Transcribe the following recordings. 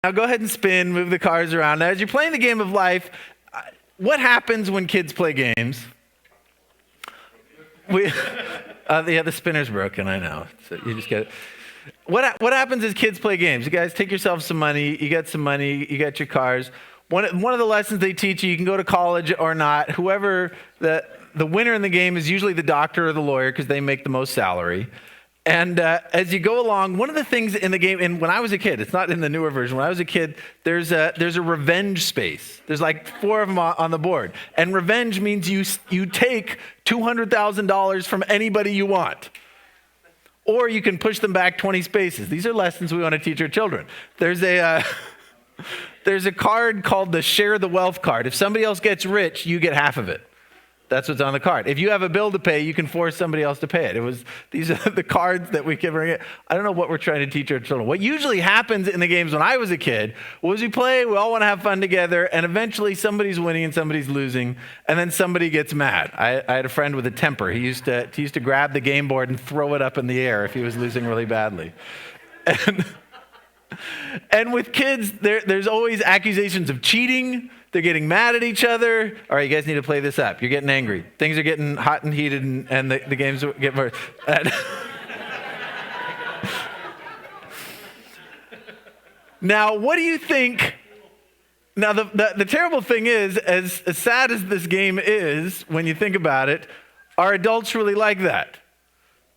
Now go ahead and spin, move the cards around. Now, as you're playing the game of life, what happens when kids play games? The spinner's broken, I know. So you just get it. What happens as kids play games? You guys take yourself some money, you get some money, you get your cars. One of the lessons they teach you can go to college or not. Whoever, the winner in the game is usually the doctor or the lawyer because they make the most salary. And as you go along, one of the things in the game, and when I was a kid, it's not in the newer version. When I was a kid, there's a revenge space. There's like 4 of them on the board. And revenge means you take $200,000 from anybody you want. Or you can push them back 20 spaces. These are lessons we want to teach our children. There's a card called the Share the Wealth card. If somebody else gets rich, you get half of it. That's what's on the card. If you have a bill to pay, you can force somebody else to pay it. These are the cards that we can bring in. I don't know what we're trying to teach our children. What usually happens in the games when I was a kid was we play, we all want to have fun together, and eventually somebody's winning and somebody's losing, and then somebody gets mad. I had a friend with a temper. He used to grab the game board and throw it up in the air if he was losing really badly. And with kids, there's always accusations of cheating. They're getting mad at each other. All right, you guys need to play this up. You're getting angry. Things are getting hot and heated, and the games get worse. Now, what do you think? Now, the terrible thing is, as sad as this game is, when you think about it, are adults really like that?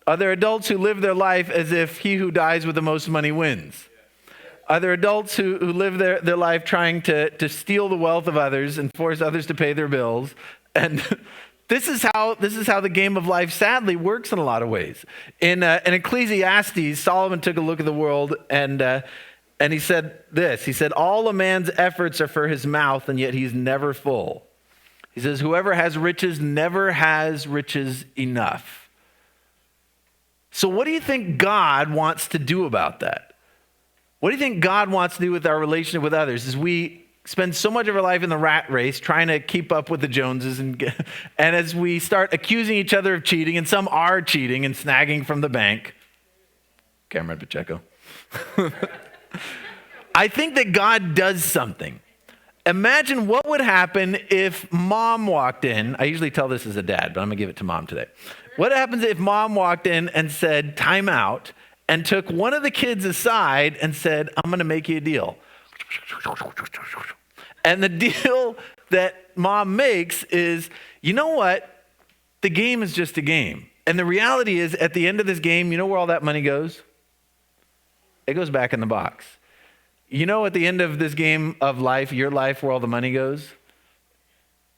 Are there adults who live their life as if he who dies with the most money wins? Are there adults who live their life trying to steal the wealth of others and force others to pay their bills? And this is how the game of life sadly works in a lot of ways. In Ecclesiastes, Solomon took a look at the world and he said this. He said, all a man's efforts are for his mouth, and yet he's never full. He says, whoever has riches never has riches enough. So what do you think God wants to do about that? What do you think God wants to do with our relationship with others? Is we spend so much of our life in the rat race trying to keep up with the Joneses, and as we start accusing each other of cheating, and some are cheating and snagging from the bank. Cameron Pacheco. I think that God does something. Imagine what would happen if mom walked in. I usually tell this as a dad, but I'm going to give it to mom today. What happens if mom walked in and said, time out, and took one of the kids aside and said, I'm going to make you a deal. And the deal that mom makes is, you know what? The game is just a game. And the reality is, at the end of this game, you know where all that money goes? It goes back in the box. You know, at the end of this game of life, your life, where all the money goes?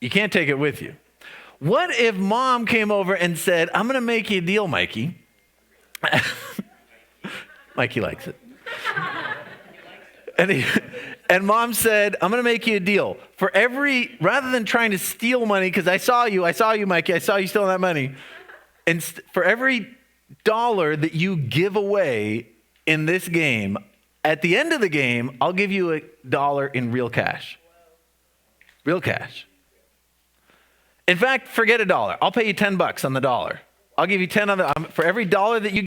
You can't take it with you. What if mom came over and said, I'm going to make you a deal, Mikey. Mikey likes it. And mom said, I'm going to make you a deal. Rather than trying to steal money, because I saw you, Mikey, I saw you stealing that money. And for every dollar that you give away in this game, at the end of the game, I'll give you $1 in real cash. Real cash. In fact, forget $1. I'll pay you $10 on the dollar. I'll give you 10 on for every dollar that you